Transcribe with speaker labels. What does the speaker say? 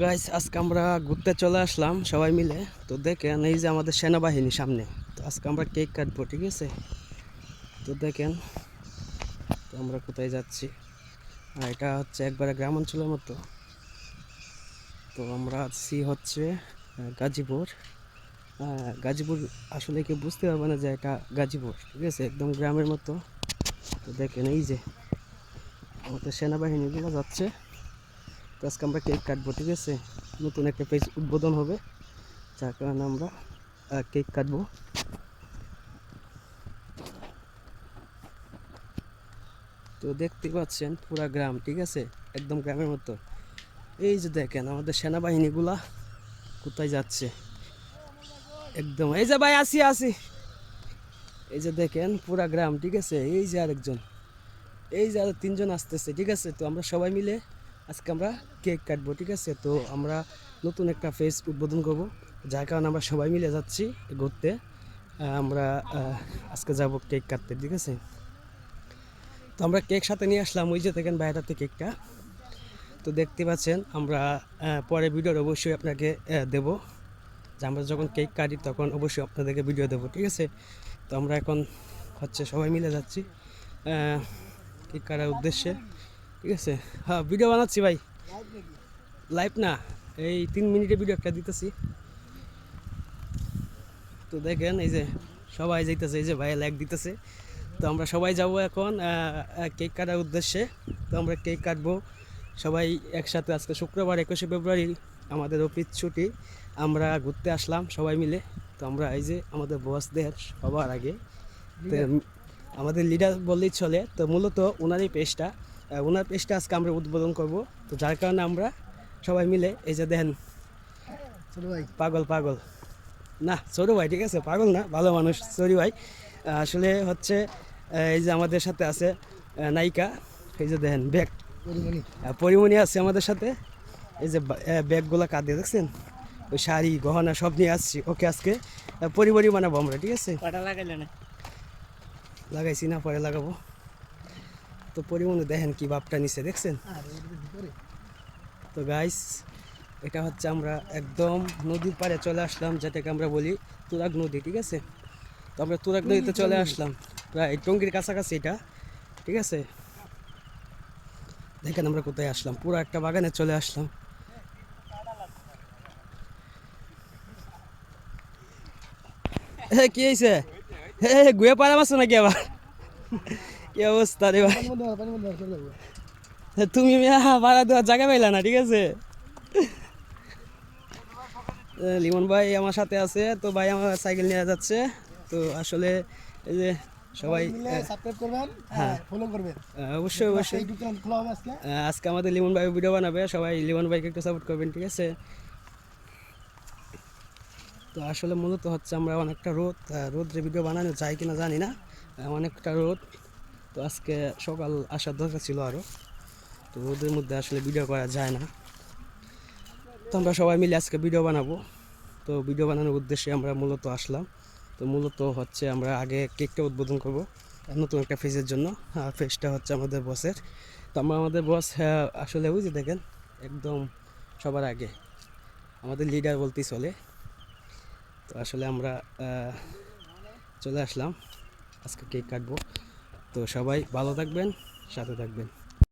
Speaker 1: Guys আজকে আমরা ঘুরতে চলে আসলাম সবাই মিলে। তো দেখেন এই যে আমাদের সেনাবাহিনী সামনে। তো আজকে আমরা কেক কাটবো, ঠিক আছে? তো দেখেন তো আমরা কোথায় যাচ্ছি। আর এটা হচ্ছে একবারে গ্রাম অঞ্চলের মতো। তো আমরা আছি হচ্ছে গাজীপুর। গাজীপুর আসলে কেউ বুঝতে পারবে না যে এটা গাজীপুর, ঠিক আছে? একদম গ্রামের মতো। তো দেখেন এই যে আমাদের সেনাবাহিনীগুলো যাচ্ছে। তো আজকে আমরা কেক কাটবো, ঠিক আছে? নতুন একটা পেজ উদ্বোধন হবে, যার কারণে আমরা কেক কাটবো। তো দেখতে পাচ্ছেন পুরা গ্রাম, ঠিক আছে? একদম গ্রামের মতো। এই যে দেখেন আমাদের সেনাবাহিনীগুলা কোথায় যাচ্ছে। একদম এই যে ভাই আসি আসি, এই যে দেখেন পুরা গ্রাম, ঠিক আছে? এই যে আরেকজন, এই যে আরো তিনজন আসতেছে, ঠিক আছে? তো আমরা সবাই মিলে আজকে আমরা কেক কাটবো, ঠিক আছে? তো আমরা নতুন একটা ফেস উদ্বোধন করব, যার কারণে আমরা সবাই মিলে যাচ্ছি ঘুরতে। আমরা আজকে যাব কেক কাটতে, ঠিক আছে? তো আমরা কেক সাথে নিয়ে আসলাম, ওই যে দেখেন বাইরেতে কেকটা। তো দেখতে পাচ্ছেন আমরা পরে ভিডিওর অবশ্যই আপনাকে দেব, যে আমরা যখন কেক কাটি তখন অবশ্যই আপনাদেরকে ভিডিও দেবো, ঠিক আছে? তো আমরা এখন হচ্ছে সবাই মিলে যাচ্ছি কেক কাটার উদ্দেশ্যে, ঠিক আছে? হ্যাঁ ভিডিও বানাচ্ছি ভাই, লাইভ না, এই 3 মিনিটের ভিডিও একটা দিতেছি। তো দেখেন এই যে সবাই যাইতেছে, এই যে ভাই লাইক দিতেছে। তো আমরা সবাই যাব এখন কেক কাটার উদ্দেশ্যে। তো আমরা কেক কাটবো সবাই একসাথে। আজকে শুক্রবার 21শে ফেব্রুয়ারি, আমাদের অফিস ছুটি। আমরা ঘুরতে আসলাম সবাই মিলে। তো আমরা এই যে আমাদের বসদের সবার আগে, তো আমাদের লিডার বললেই চলে। তো মূলত ওনারই পেজটা, ওনার পেজটা আজকে আমরা উদ্বোধন করব। তো যার কারণে আমরা সবাই মিলে এই যে দেখেন, পাগল পাগল না সরু ভাই, ঠিক আছে? পাগল না, ভালো মানুষ সরি ভাই। আসলে হচ্ছে এই যে আমাদের সাথে আছে নায়িকা, এই যে দেখেন ব্যাগ, পরিমণি আছে আমাদের সাথে। এই যে ব্যাগগুলো কাঁদে দেখছেন, ওই শাড়ি গহনা সব নিয়ে আসছি। ওকে আজকে পরিবারই বানাবো আমরা, ঠিক আছে? লাগাইছি না, পরে লাগাবো। তো পরিমণি দেখেন কি বাপটা নিচে দেখছেন। তো গাইস এটা হচ্ছে আমরা একদম নদীর পাড়ে চলে আসলাম, যেটাকে আমরা বলি তুরাগ নদী, ঠিক আছে? তো আমরা তুরাগ নদীতে চলে আসলাম, প্রায় টঙ্গীর কাছাকাছি এটা, ঠিক আছে? দেখেন আমরা কোথায় আসলাম, পুরো একটা বাগানে চলে আসলাম। কি হয়েছে? গুয়ে পাড়া মাছ নাকি আবার? কি অবস্থা রে ভাই, তুমি ভাড়া দেওয়ার জায়গা পাইলা না, ঠিক আছে? লিমন ভাই আমার সাথে আছে। তো ভাই আমার সাইকেল নিয়ে যাচ্ছে। তো আসলে এই যে সবাই
Speaker 2: সাবস্ক্রাইব করবেন,
Speaker 1: হ্যাঁ
Speaker 2: ফলো করবেন।
Speaker 1: অবশ্যই অবশ্যই।
Speaker 2: ইউটিউব চ্যানেল খোলা হবে আজকে।
Speaker 1: আজকে আমাদের লিমন ভাই ভিডিও বানাবে, সবাই লিমন ভাইকে একটু সাপোর্ট করবেন, ঠিক আছে? তো আসলে মূলত হচ্ছে আমরা অনেকটা রোদ্রে ভিডিও বানানো যায় কিনা জানি না, অনেকটা রোদ। তো আজকে সকাল আসার দরকার ছিল আরও, তো রোদের মধ্যে আসলে ভিডিও করা যায় না। তো আমরা সবাই মিলে আজকে ভিডিও বানাবো। তো ভিডিও বানানোর উদ্দেশ্যে আমরা মূলত আসলাম। তো মূলত হচ্ছে আমরা আগে কেকটা উদ্বোধন করব নতুন একটা ফেজের জন্য। ফেজটা হচ্ছে আমাদের বসের। তো আমরা আমাদের বস আসলে ওই যে দেখেন একদম সবার আগে, আমাদের লিডার বলতেই চলে। তো আসলে আমরা চলে আসলাম আজকে কেক কাটবো। তো সবাই ভালো থাকবেন, সাথে থাকবেন।